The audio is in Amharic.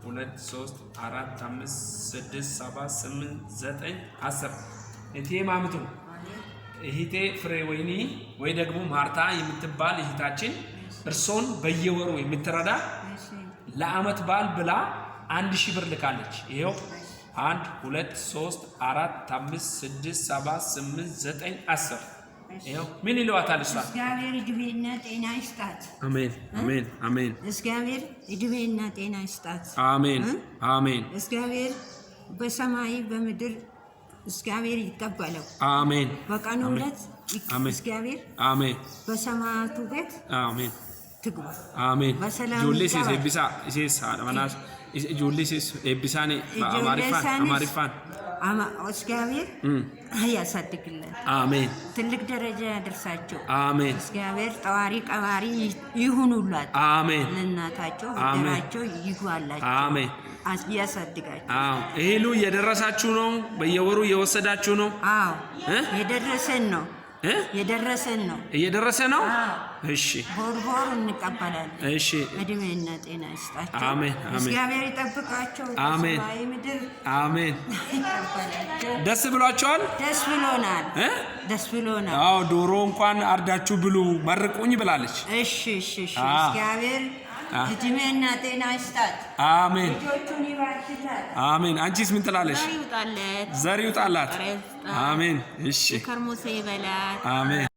2 3 4 5 6 7 8 9 10 እቴ ማምቱ እህቴ ፍሬ ወይኒ ወይ ደግሞ ማርታ የምትባል እህታችን እርሶን በየወሩ የምትረዳ ለአመት በዓል ብላ 1000 ብር ልካለች። ይሄው 1 2 3 4 5 6 7 8 9 10 ይሄው ምን ይለዋታል እሷ? እግዚአብሔር እድሜና ጤና ይስጣት። አሜን አሜን አሜን። እግዚአብሔር እድሜና ጤና ይስጣት። አሜን አሜን። እግዚአብሔር በሰማይ በምድር እግዚአብሔር ይቀበለው። አሜን። በቀኑ ዕለት እግዚአብሔር አሜን በሰማያቱ ቤት አሜን ትግባ። አሜን። በሰላም ጆሊሲስ ኤቢሳ ኢሲስ አማናስ ጆሊሲስ ኤቢሳኔ አማሪፋን እግዚአብሔር ያሳድግልን። አሜን። ትልቅ ደረጃ ያደርሳቸው። አሜን። እግዚአብሔር ጠዋሪ ቀባሪ ይሁኑላት። አሜን። ለእናታቸው ወደራቸው ይጓላቸው። አሜን። ያሳድጋቸው። አዎ እህሉ እየደረሳችሁ ነው? በየወሩ እየወሰዳችሁ ነው? አዎ የደረሰን ነው። የደረሰን ነው። እየደረሰ ነው። እሺ ቦርቦር እንቀበላለን። እሺ እድሜና ጤና ይስጣቸው። አሜን አሜን። እግዚአብሔር ይጠብቃቸው። አሜን ምድር አሜን። ይቀበላቸው። ደስ ብሏቸዋል? ደስ ብሎናል። ደስ ብሎናል። አዎ ዶሮ እንኳን አርዳችሁ ብሉ መርቁኝ ብላለች። እሺ እሺ እሺ። እግዚአብሔር እድሜና ጤና ይስጣት። አሜን። ልጆቹን ይባርክላት። አሜን። አንቺስ ምን ትላለሽ? ዘር ይውጣላት። ዘር ይውጣላት። አሜን። እሺ ከርሞሴ ይበላት። አሜን።